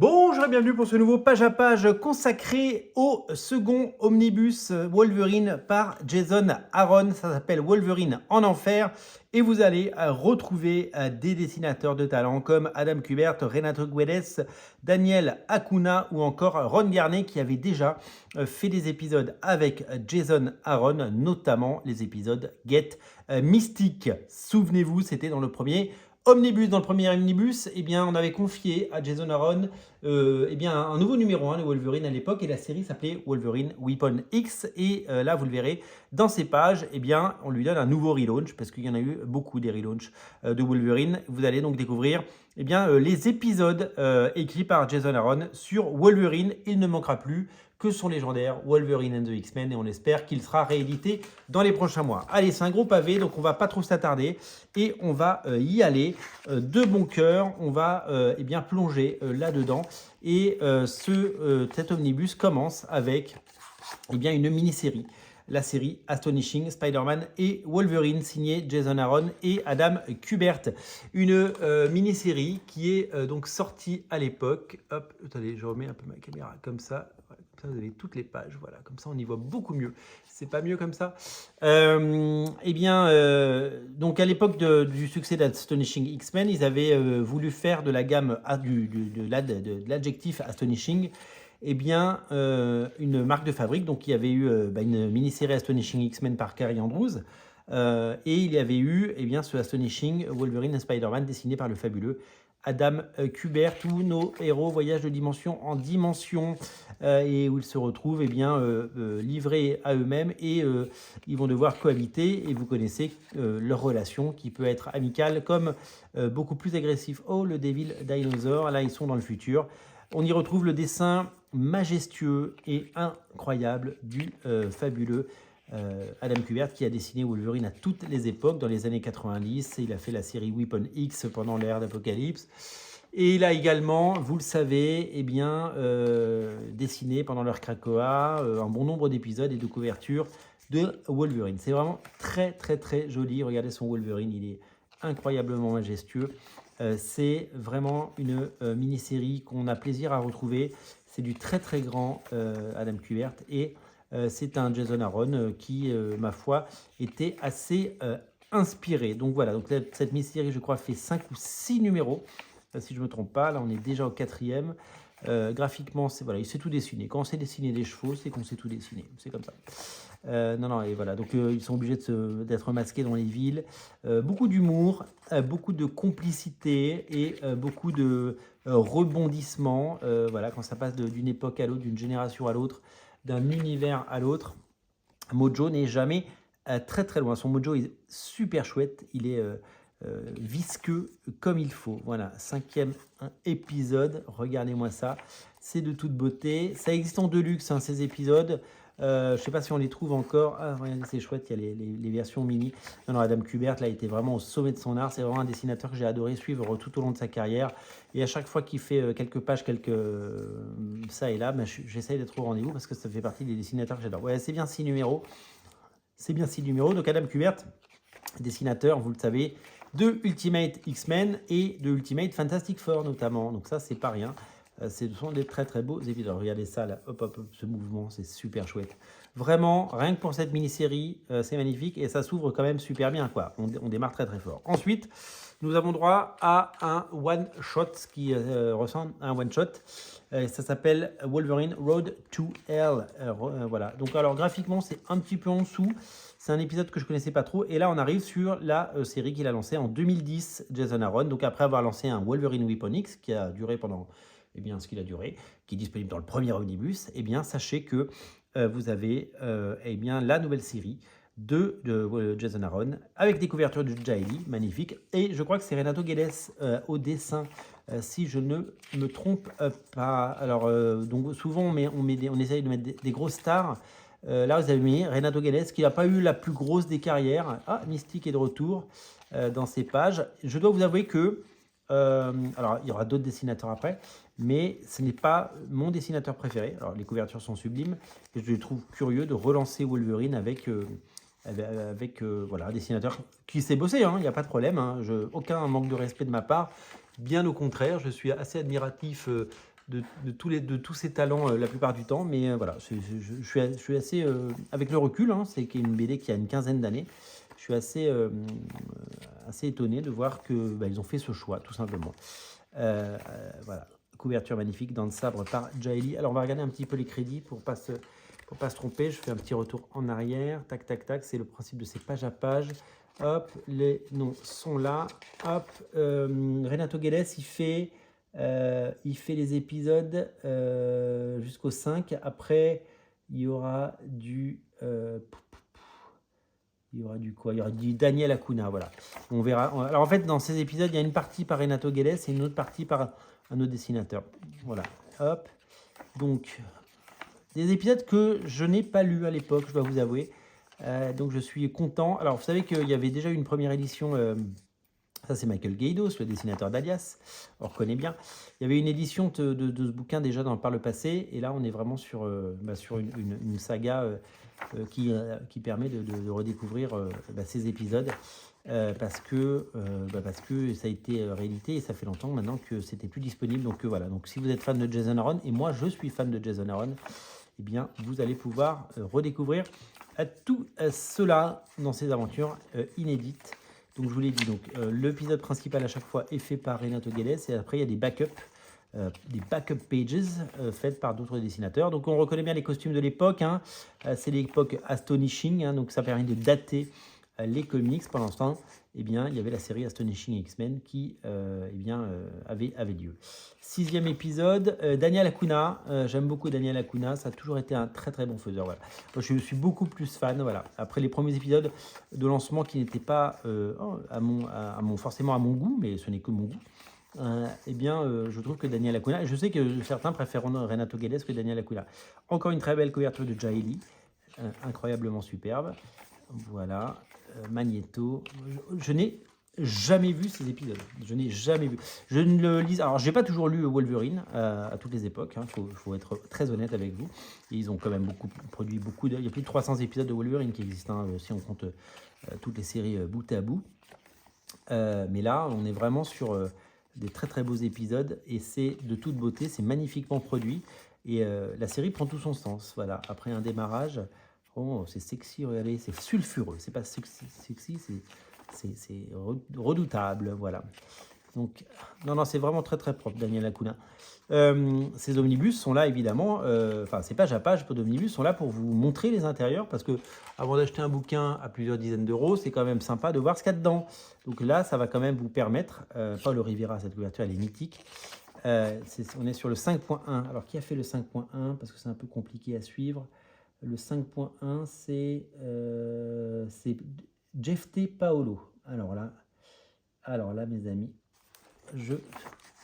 Bonjour et bienvenue pour ce nouveau page à page consacré au second omnibus Wolverine par Jason Aaron. Ça s'appelle Wolverine en enfer et vous allez retrouver des dessinateurs de talent comme Adam Kubert, Renato Guedes, Daniel Acuna ou encore Ron Garney qui avaient déjà fait des épisodes avec Jason Aaron, notamment les épisodes Get Mystique. Souvenez-vous, c'était dans le premier Omnibus. Dans le premier Omnibus, eh bien, on avait confié à Jason Aaron eh bien, un nouveau numéro 1 de Wolverine à l'époque, et la série s'appelait Wolverine Weapon X. Et là, vous le verrez, dans ces pages, eh bien, on lui donne un nouveau relaunch, parce qu'il y en a eu beaucoup des relaunchs de Wolverine. Vous allez donc découvrir eh bien, les épisodes écrits par Jason Aaron sur Wolverine. Il ne manquera plus que son légendaire Wolverine and the X-Men, et on espère qu'il sera réédité dans les prochains mois. Allez, c'est un gros pavé, donc on va pas trop s'attarder et on va y aller de bon cœur. On va eh bien plonger là-dedans, et cet omnibus commence avec eh bien une mini-série. La série Astonishing Spider-Man et Wolverine, signée Jason Aaron et Adam Kubert. Une mini-série qui est donc sortie à l'époque. Hop, attendez, je remets un peu ma caméra comme ça. Ouais, comme ça, vous avez toutes les pages. Voilà, comme ça, on y voit beaucoup mieux. C'est pas mieux comme ça. Eh bien, donc à l'époque du succès d'Astonishing X-Men, ils avaient voulu faire de la gamme de l'adjectif Astonishing eh bien, une marque de fabrique. Donc, il y avait eu une mini-série Astonishing X-Men par Carrie Andrews. Et il y avait eu eh bien, ce Astonishing Wolverine et Spider-Man dessiné par le fabuleux Adam Kubert, où nos héros voyagent de dimension en dimension et où ils se retrouvent eh bien, livrés à eux-mêmes, et ils vont devoir cohabiter. Et vous connaissez leur relation qui peut être amicale comme beaucoup plus agressif. Oh, le Devil Dinosaur, là ils sont dans le futur. On y retrouve le dessin majestueux et incroyable du fabuleux Adam Kubert, qui a dessiné Wolverine à toutes les époques, dans les années 90. Il a fait la série Weapon X pendant l'ère d'Apocalypse. Et il a également, vous le savez, eh bien, dessiné pendant l'ère Krakoa un bon nombre d'épisodes et de couvertures de Wolverine. C'est vraiment très très très joli. Regardez son Wolverine, il est incroyablement majestueux. C'est vraiment une mini-série qu'on a plaisir à retrouver. C'est du très très grand Adam Kubert, et c'est un Jason Aaron qui, ma foi, était assez inspiré. Donc voilà, donc cette mini-série, je crois, fait 5 ou 6 numéros, si je ne me trompe pas. Là, on est déjà au 4e. Graphiquement, voilà, il sait tout dessiner. Quand on sait dessiner des chevaux, c'est qu'on sait tout dessiner. C'est comme ça. Non, et voilà. Donc, ils sont obligés d'être masqués dans les villes. Beaucoup d'humour, beaucoup de complicité et beaucoup de rebondissements. Voilà, quand ça passe d'une époque à l'autre, d'une génération à l'autre, d'un univers à l'autre, Mojo n'est jamais très très loin. Son Mojo est super chouette. Il est visqueux comme il faut. Voilà, 5e épisode, regardez-moi ça, c'est de toute beauté. Ça existe en deluxe, hein, ces épisodes. Je ne sais pas si on les trouve encore. Ah, regardez, c'est chouette, il y a les versions mini. Non, Adam Kubert, là, était vraiment au sommet de son art. C'est vraiment un dessinateur que j'ai adoré suivre tout au long de sa carrière. Et à chaque fois qu'il fait quelques pages, ça et là, j'essaye d'être au rendez-vous parce que ça fait partie des dessinateurs que j'adore. Ouais, c'est bien 6 numéros. C'est bien 6 numéros. Donc Adam Kubert, dessinateur, vous le savez, de Ultimate X-Men et de Ultimate Fantastic Four notamment. Donc ça, c'est pas rien. Ce sont des très très beaux épisodes. Regardez ça, là. Hop, hop, ce mouvement, c'est super chouette. Vraiment, rien que pour cette mini-série, c'est magnifique, et ça s'ouvre quand même super bien, quoi. On démarre très très fort. Ensuite, nous avons droit à un one-shot qui ressemble à un one-shot. Ça s'appelle Wolverine Road to Hell. Voilà. Donc alors graphiquement, c'est un petit peu en dessous. C'est un épisode que je ne connaissais pas trop. Et là, on arrive sur la série qu'il a lancée en 2010, Jason Aaron. Donc après avoir lancé un Wolverine Weapon X qui a duré pendant eh bien, ce qu'il a duré, qui est disponible dans le premier omnibus, eh bien, sachez que vous avez eh bien, la nouvelle série de Jason Aaron, avec des couvertures de Jaeli, magnifique. Et je crois que c'est Renato Guedes au dessin, si je ne me trompe pas. Alors, donc souvent, on essaye de mettre des grosses stars. Là, vous avez mis Renato Guedes, qui n'a pas eu la plus grosse des carrières. Ah, Mystique est de retour dans ces pages. Je dois vous avouer que, alors, il y aura d'autres dessinateurs après, mais ce n'est pas mon dessinateur préféré. Alors, les couvertures sont sublimes, et je trouve curieux de relancer Wolverine avec voilà, un dessinateur qui sait bosser, hein, il n'y a pas de problème. Hein, aucun manque de respect de ma part. Bien au contraire, je suis assez admiratif de tous ses talents la plupart du temps. Mais voilà, je suis assez, avec le recul, hein, c'est une BD qui a une quinzaine d'années, je suis assez étonné de voir que ils ont fait ce choix, tout simplement. Voilà, couverture magnifique dans le sabre par Jaeli. Alors on va regarder un petit peu les crédits pour pas se tromper. Je fais un petit retour en arrière, tac tac tac, c'est le principe de ces pages à pages. Hop, les noms sont là. Hop, Renato Guedes, il fait les épisodes jusqu'au 5. Après, il y aura du quoi? Il y aura du Daniel Acuna, voilà. On verra. Alors en fait, dans ces épisodes, il y a une partie par Renato Guedes et une autre partie par un autre dessinateur. Voilà. Hop. Donc, des épisodes que je n'ai pas lus à l'époque, je dois vous avouer. Donc je suis content. Alors vous savez qu'il y avait déjà eu une première édition, ça c'est Michael Gaydos, le dessinateur d'Alias, on reconnaît bien. Il y avait une édition de ce bouquin déjà par le passé, et là on est vraiment sur une saga qui permet de redécouvrir ces épisodes. Parce que ça a été réalité et ça fait longtemps maintenant que c'était plus disponible. Donc voilà, donc si vous êtes fan de Jason Aaron, et moi je suis fan de Jason Aaron, eh bien vous allez pouvoir redécouvrir tout cela dans ces aventures inédites. Donc je vous l'ai dit, l'épisode principal à chaque fois est fait par Renato Guedes et après il y a des backup pages faites par d'autres dessinateurs. Donc on reconnaît bien les costumes de l'époque, hein. C'est l'époque Astonishing, hein, donc ça permet de dater les comics. Pendant ce temps, eh bien, il y avait la série Astonishing X-Men qui avait lieu. 6e épisode, Daniel Acuna. J'aime beaucoup Daniel Acuna, ça a toujours été un très très bon faiseur. Voilà. Moi, je suis beaucoup plus fan. Voilà. Après les premiers épisodes de lancement qui n'étaient pas forcément à mon goût, mais ce n'est que mon goût. Je trouve que Daniel Acuna, et je sais que certains préfèrent Renato Guedes que Daniel Acuna. Encore une très belle couverture de Jaeli, incroyablement superbe. Voilà, Magneto. Je n'ai jamais vu ces épisodes. Je n'ai jamais vu. Je ne le lis. Alors, j'ai pas toujours lu Wolverine à toutes les époques. Faut être très honnête avec vous. Et ils ont quand même produit beaucoup. Il y a plus de 300 épisodes de Wolverine qui existent, si on compte toutes les séries bout à bout. Mais là, on est vraiment sur des très très beaux épisodes et c'est de toute beauté. C'est magnifiquement produit et la série prend tout son sens. Voilà. Après un démarrage. Oh, c'est sexy, regardez, c'est sulfureux. C'est pas sexy, c'est redoutable, voilà. Donc, non, c'est vraiment très très propre, Daniel Acuna. Ces omnibus sont là, évidemment, ces pages à pages d'omnibus sont là pour vous montrer les intérieurs, parce que avant d'acheter un bouquin à plusieurs dizaines d'euros, c'est quand même sympa de voir ce qu'il y a dedans. Donc là, ça va quand même vous permettre, Paul Rivera, cette couverture, elle est mythique. On est sur le 5.1. Alors, qui a fait le 5.1? Parce que c'est un peu compliqué à suivre. Le 5.1, c'est Jeff T. Paolo. Alors là, mes amis, je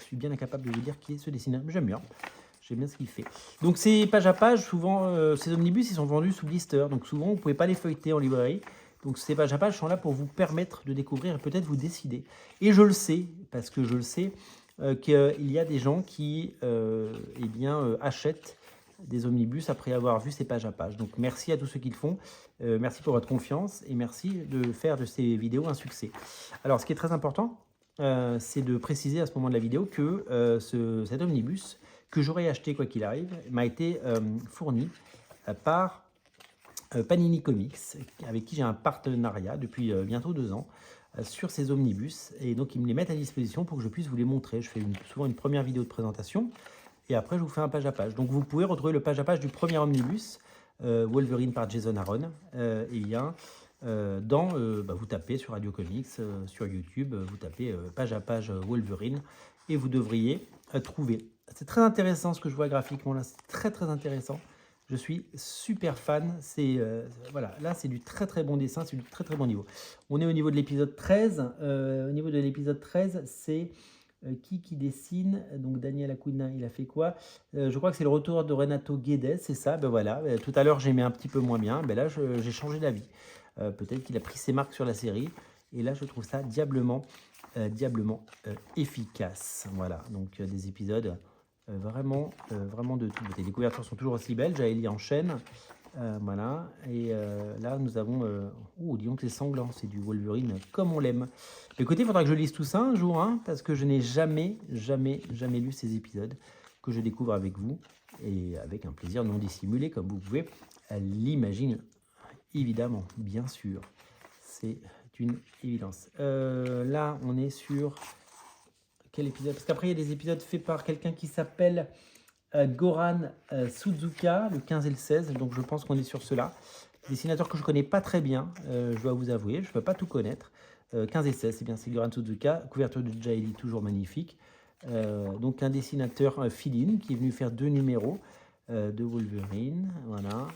suis bien incapable de vous dire qui est ce dessinateur, mais j'aime bien ce qu'il fait. Donc ces pages à pages, souvent, ces omnibus, ils sont vendus sous blister. Donc souvent, vous ne pouvez pas les feuilleter en librairie. Donc ces pages à pages sont là pour vous permettre de découvrir et peut-être vous décider. Et je le sais, parce que je le sais, qu'il y a des gens qui achètent des omnibus après avoir vu ces pages à pages. Donc merci à tous ceux qui le font, merci pour votre confiance et merci de faire de ces vidéos un succès. Alors ce qui est très important, c'est de préciser à ce moment de la vidéo que cet omnibus que j'aurais acheté quoi qu'il arrive m'a été fourni par Panini Comics, avec qui j'ai un partenariat depuis bientôt 2 ans sur ces omnibus, et donc ils me les mettent à disposition pour que je puisse vous les montrer. Je fais souvent une première vidéo de présentation et après je vous fais un page à page. Donc vous pouvez retrouver le page à page du premier omnibus, Wolverine par Jason Aaron. Vous tapez sur Radio Comics, sur YouTube, vous tapez page à page Wolverine et vous devriez trouver. C'est très intéressant ce que je vois graphiquement là, c'est très très intéressant. Je suis super fan, voilà, là c'est du très très bon dessin, c'est du très très bon niveau. On est au niveau de l'épisode 13, au niveau de l'épisode 13, c'est qui dessine, donc Daniel Acuna, il a fait quoi? Je crois que c'est le retour de Renato Guedes, c'est ça, ben voilà, tout à l'heure j'aimais un petit peu moins bien, ben là j'ai changé d'avis. Peut-être qu'il a pris ses marques sur la série, et là je trouve ça diablement efficace. Voilà, donc des épisodes vraiment de toute beauté. Les couvertures sont toujours aussi belles, Jaeli enchaîne, voilà, et là nous avons, disons que c'est sanglant, c'est du Wolverine comme on l'aime. Écoutez, il faudra que je lise tout ça un jour, hein, parce que je n'ai jamais lu ces épisodes, que je découvre avec vous et avec un plaisir non dissimulé, comme vous pouvez l'imaginer. Évidemment, bien sûr, c'est une évidence. Là, on est sur quel épisode? Parce qu'après, il y a des épisodes faits par quelqu'un qui s'appelle Goran Suzuka, le 15 et le 16. Donc, je pense qu'on est sur cela. Dessinateur que je ne connais pas très bien, je dois vous avouer. Je ne peux pas tout connaître. 15 et 16, c'est bien, c'est Goran Suzuka. Couverture de Jaeli, toujours magnifique. Donc, un dessinateur fill-in qui est venu faire 2 numéros de Wolverine. Voilà.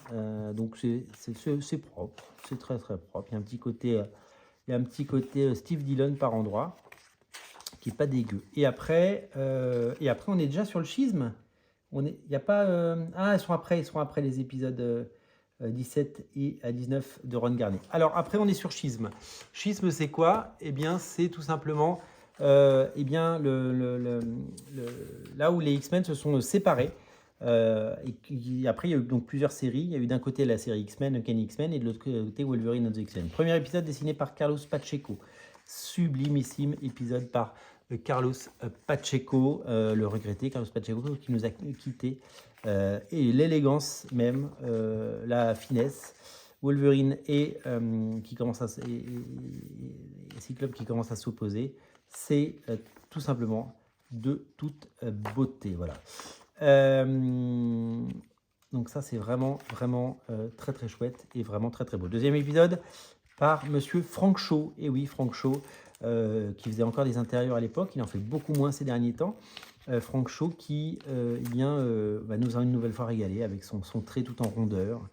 Donc, c'est propre. C'est très, très propre. Il y a un petit côté Steve Dillon par endroit qui est pas dégueu. Et après, on est déjà sur le schisme. Il y a pas. Ils seront après les épisodes 17 et 19 de Ron Garnet. Alors après, on est sur schisme. Schisme, c'est quoi? Eh bien, c'est tout simplement là où les X-Men se sont séparés. Après, il y a eu donc plusieurs séries. Il y a eu d'un côté la série X-Men, Uncanny X-Men, et de l'autre côté Wolverine and the X-Men. Premier épisode dessiné par Carlos Pacheco. Sublimissime épisode par Carlos Pacheco, le regretté Carlos Pacheco qui nous a quittés. Et l'élégance même, la finesse. Wolverine et Cyclope qui commence à s'opposer. C'est tout simplement de toute beauté. Voilà. Donc ça, c'est vraiment, vraiment très, très chouette et vraiment très, très beau. Deuxième épisode par monsieur Frank Shaw. Et oui, Frank Shaw, qui faisait encore des intérieurs à l'époque. Il en fait beaucoup moins ces derniers temps. Frank Shaw qui nous a une nouvelle fois régalé avec son trait tout en rondeur.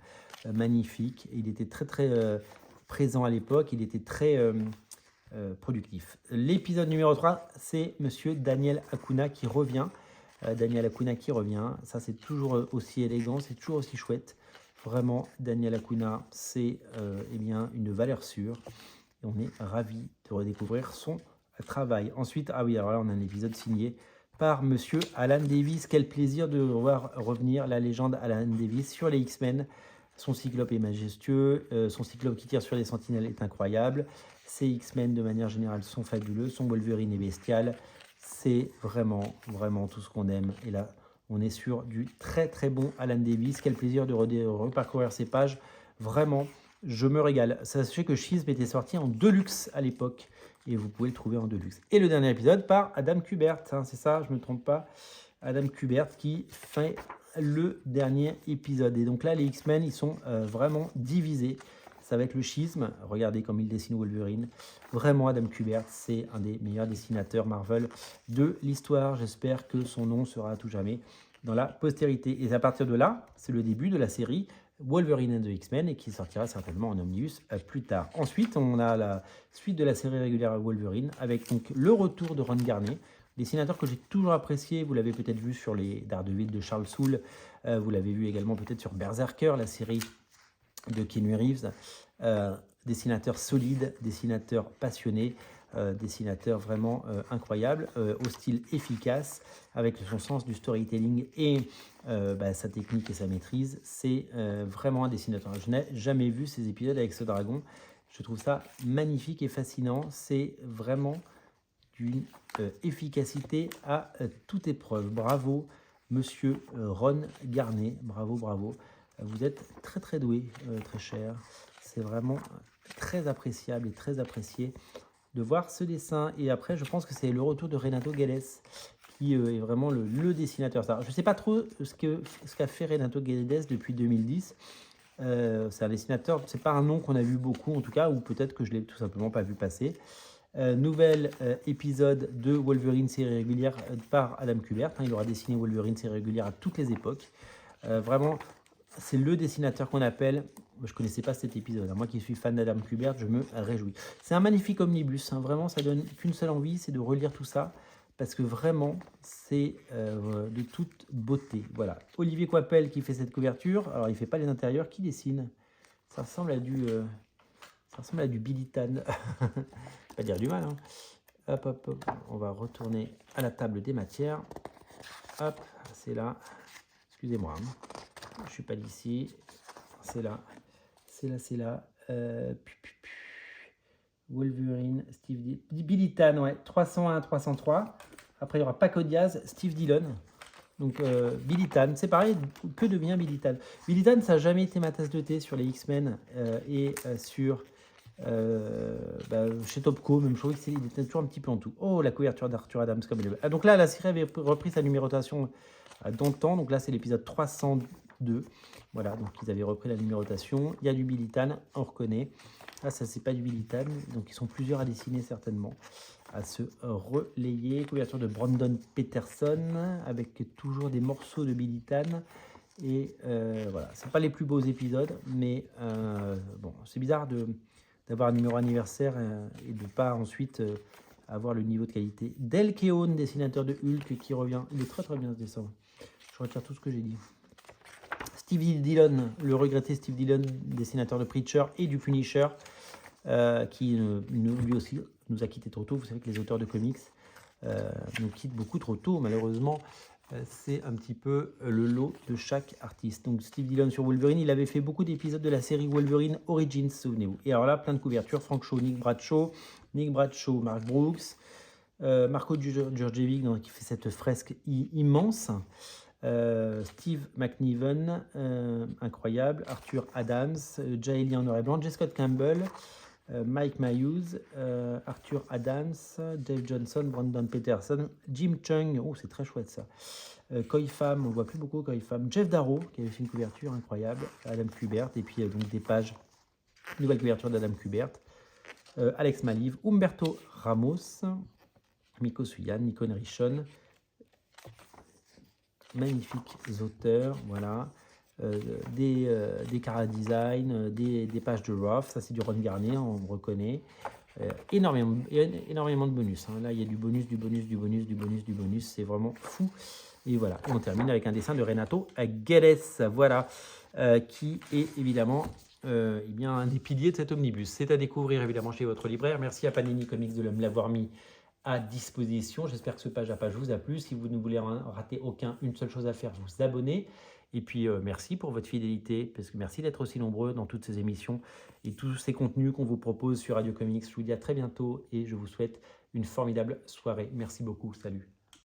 Magnifique. Il était très, très présent à l'époque. Il était très productif. L'épisode numéro 3, c'est monsieur Daniel Acuna qui revient. Ça, c'est toujours aussi élégant, c'est toujours aussi chouette. Vraiment, Daniel Acuna, c'est une valeur sûre. Et on est ravis de redécouvrir son travail. Ensuite, alors là, on a un épisode signé par monsieur Alan Davis. Quel plaisir de voir revenir la légende Alan Davis sur les X-Men. Son Cyclope est majestueux, son Cyclope qui tire sur les sentinelles est incroyable. Ses X-Men, de manière générale, sont fabuleux. Son Wolverine est bestial. C'est vraiment, vraiment tout ce qu'on aime. Et là, on est sur du très, très bon Alan Davis. Quel plaisir de reparcourir ces pages. Vraiment, je me régale. Sachez que Schisme était sorti en Deluxe à l'époque. Et vous pouvez le trouver en Deluxe. Et le dernier épisode par Adam Kubert. C'est ça, je ne me trompe pas. Adam Kubert qui fait le dernier épisode. Et donc là, les X-Men, ils sont vraiment divisés. Ça va être le schisme. Regardez comme il dessine Wolverine. Vraiment, Adam Kubert, c'est un des meilleurs dessinateurs Marvel de l'histoire. J'espère que son nom sera à tout jamais dans la postérité. Et à partir de là, c'est le début de la série Wolverine and the X-Men et qui sortira certainement en omnibus plus tard. Ensuite, on a la suite de la série régulière Wolverine avec donc le retour de Ron Garnet, dessinateur que j'ai toujours apprécié. Vous l'avez peut-être vu sur les Daredevil de Charles Soule. Vous l'avez vu également peut-être sur Berserker, la série de Keanu Reeves. Dessinateur solide, dessinateur passionné, dessinateur vraiment incroyable, au style efficace, avec son sens du storytelling et sa technique et sa maîtrise. C'est vraiment un dessinateur. Je n'ai jamais vu ces épisodes avec ce dragon. Je trouve ça magnifique et fascinant. C'est vraiment d'une efficacité à toute épreuve. Bravo, monsieur Ron Garnet. Bravo, bravo. Vous êtes très, très doué, très cher. C'est vraiment très appréciable et très apprécié de voir ce dessin. Et après, je pense que c'est le retour de Renato Gales qui est vraiment le dessinateur. Je ne sais pas trop ce qu'a fait Renato Gales depuis 2010. C'est un dessinateur, c'est pas un nom qu'on a vu beaucoup en tout cas, ou peut-être que je l'ai tout simplement pas vu passer. Nouvel épisode de Wolverine série régulière par Adam Kubert. Il aura dessiné Wolverine série régulière à toutes les époques. Vraiment, c'est le dessinateur qu'on appelle. Je ne connaissais pas cet épisode. Moi qui suis fan d'Adam Kubert, je me réjouis. C'est un magnifique omnibus. Vraiment, ça donne qu'une seule envie, c'est de relire tout ça. Parce que vraiment, c'est de toute beauté. Voilà. Olivier Coipel qui fait cette couverture. Alors, il ne fait pas les intérieurs. Qui dessine? Ça ressemble à du Billy Tan. Pas dire du mal. Hein. Hop, hop, hop. On va retourner à la table des matières. Hop, c'est là. Excusez-moi. Je ne suis pas d'ici. C'est là. C'est là. Wolverine, Billy Tan, ouais. 301, 303. Après, il y aura Paco Diaz, Steve Dillon. Donc Billy Tan, c'est pareil, que devient Billy Tan? Billy Tan, ça n'a jamais été ma tasse de thé sur les X-Men et sur chez Topco, même chose, il était toujours un petit peu en tout. Oh, la couverture d'Arthur Adams comme elle est. Ah, donc là, la série avait repris sa numérotation dans le temps. Donc là, c'est l'épisode 302. Voilà, donc ils avaient repris la numérotation. Il y a du Billy Tan, on reconnaît. Ah, ça, c'est pas du Billy Tan. Donc ils sont plusieurs à dessiner certainement, à se relayer. Couverture de Brandon Peterson avec toujours des morceaux de Billy Tan. Et voilà, c'est pas les plus beaux épisodes, mais bon, c'est bizarre d'avoir un numéro anniversaire et de pas ensuite avoir le niveau de qualité. Del Keown, dessinateur de Hulk, qui revient. Il est très très bien ce dessin. Je retire tout ce que j'ai dit. Steve Dillon, le regretté Steve Dillon, dessinateur de Preacher et du Punisher, qui lui aussi nous a quitté trop tôt. Vous savez que les auteurs de comics nous quittent beaucoup trop tôt, malheureusement. C'est un petit peu le lot de chaque artiste. Donc Steve Dillon sur Wolverine, il avait fait beaucoup d'épisodes de la série Wolverine Origins, souvenez-vous. Et alors là, plein de couvertures, Frank Shaw, Nick Bradshaw, Mark Brooks, Marco Djurdjevic qui fait cette fresque immense, Steve McNiven, incroyable, Arthur Adams, Jaeli en noir et blanc, J. Scott Campbell, Mike Mayhew, Arthur Adams, Dave Johnson, Brandon Peterson, Jim Chung, oh c'est très chouette ça, Koi Pham, on voit plus beaucoup Koi Pham, Jeff Darrow qui avait fait une couverture incroyable, Adam Kubert, et puis donc des pages, nouvelle couverture d'Adam Kubert, Alex Maliv, Humberto Ramos, Miko Suyan, Nikon Rishon, magnifiques auteurs, voilà. Des Cara Design, des pages de Roth, ça c'est du Ron Garnier, on reconnaît. Énormément de bonus. Hein. Là, il y a du bonus, c'est vraiment fou. Et voilà, on termine avec un dessin de Renato Guedes, voilà, qui est évidemment bien, un des piliers de cet omnibus. C'est à découvrir évidemment chez votre libraire. Merci à Panini Comics de me l'avoir mis à disposition. J'espère que ce page à page vous a plu. Si vous ne voulez en rater aucun, une seule chose à faire, vous abonner. Et puis merci pour votre fidélité, parce que merci d'être aussi nombreux dans toutes ces émissions et tous ces contenus qu'on vous propose sur Radio Comics. Je vous dis à très bientôt et je vous souhaite une formidable soirée. Merci beaucoup, salut.